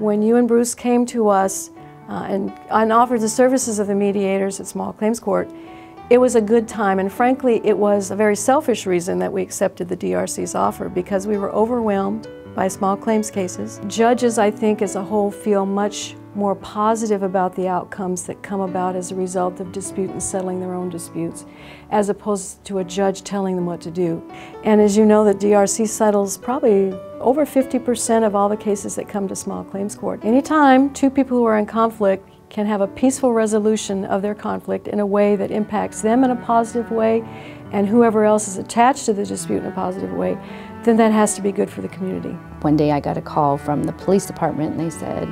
When you and Bruce came to us and offered the services of the mediators at Small Claims Court, it was a good time, and frankly, it was a very selfish reason that we accepted the DRC's offer, because we were overwhelmed by small claims cases. Judges, I think, as a whole, feel much more positive about the outcomes that come about as a result of dispute and settling their own disputes, as opposed to a judge telling them what to do. And as you know, the DRC settles probably over 50% of all the cases that come to Small Claims Court. Anytime two people who are in conflict can have a peaceful resolution of their conflict in a way that impacts them in a positive way and whoever else is attached to the dispute in a positive way, then that has to be good for the community. One day I got a call from the police department and they said,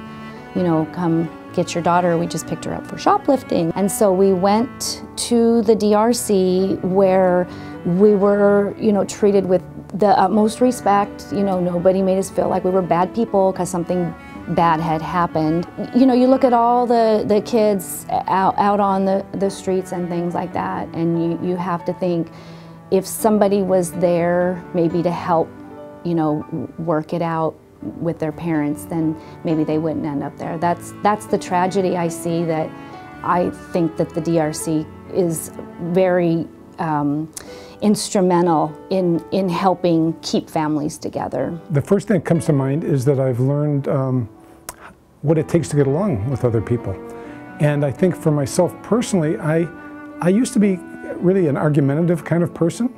you know, come get your daughter, we just picked her up for shoplifting. And so we went to the DRC where we were, you know, treated with the utmost respect. You know, nobody made us feel like we were bad people because something bad had happened. You know, you look at all the kids out on the streets and things like that, and you have to think, if somebody was there maybe to help, you know, work it out with their parents, then maybe they wouldn't end up there. That's the tragedy I see, that I think that the DRC is very instrumental in helping keep families together. The first thing that comes to mind is that I've learned what it takes to get along with other people. And I think for myself personally, I used to be really an argumentative kind of person,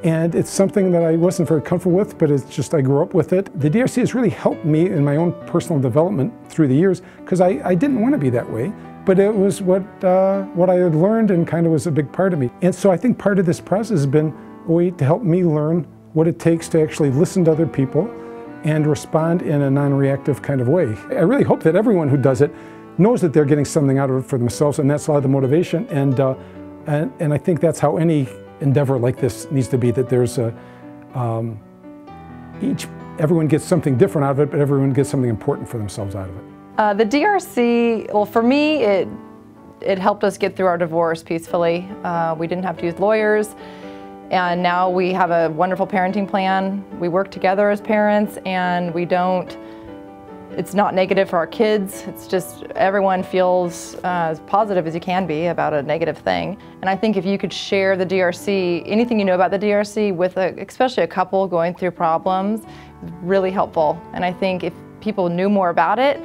and it's something that I wasn't very comfortable with, but it's just I grew up with it. The DRC has really helped me in my own personal development through the years, because I didn't want to be that way, but it was what I had learned and kind of was a big part of me. And so I think part of this process has been a way to help me learn what it takes to actually listen to other people and respond in a non-reactive kind of way. I really hope that everyone who does it knows that they're getting something out of it for themselves, and that's a lot of the motivation. And I think that's how any endeavor like this needs to be, that there's everyone gets something different out of it, but everyone gets something important for themselves out of it. The DRC, well, for me, it helped us get through our divorce peacefully. We didn't have to use lawyers, and now we have a wonderful parenting plan. We work together as parents, and it's not negative for our kids. It's just everyone feels as positive as you can be about a negative thing. And I think if you could share the DRC, anything you know about the DRC with especially a couple going through problems, really helpful. And I think if people knew more about it,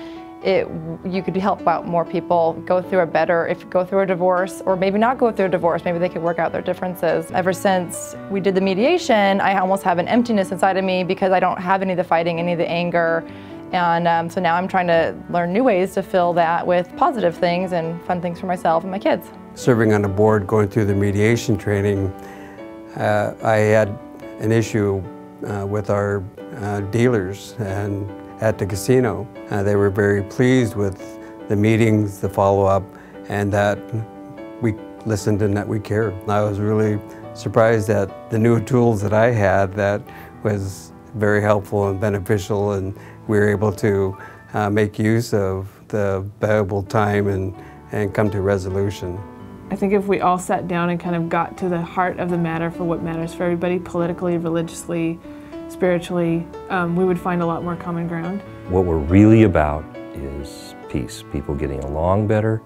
you could help out more people go through a divorce, or maybe not go through a divorce, maybe they could work out their differences. Ever since we did the mediation, I almost have an emptiness inside of me because I don't have any of the fighting, any of the anger. And so now I'm trying to learn new ways to fill that with positive things and fun things for myself and my kids. Serving on a board, going through the mediation training, I had an issue with our dealers and at the casino. They were very pleased with the meetings, the follow-up, and that we listened and that we cared. I was really surprised at the new tools that I had that was very helpful and beneficial, and we were able to make use of the valuable time and come to resolution. I think if we all sat down and kind of got to the heart of the matter for what matters for everybody, politically, religiously, spiritually, we would find a lot more common ground. What we're really about is peace, people getting along better,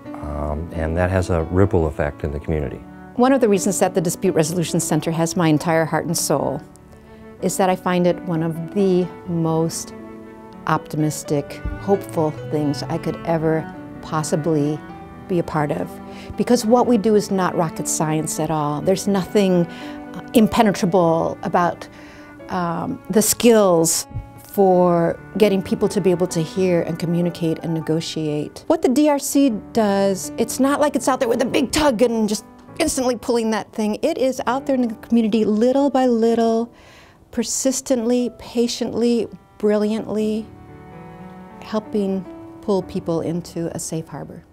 and that has a ripple effect in the community. One of the reasons that the Dispute Resolution Center has my entire heart and soul is that I find it one of the most optimistic, hopeful things I could ever possibly be a part of. Because what we do is not rocket science at all. There's nothing impenetrable about the skills for getting people to be able to hear and communicate and negotiate. What the DRC does, it's not like it's out there with a big tug and just instantly pulling that thing. It is out there in the community little by little, persistently, patiently, brilliantly, helping pull people into a safe harbor.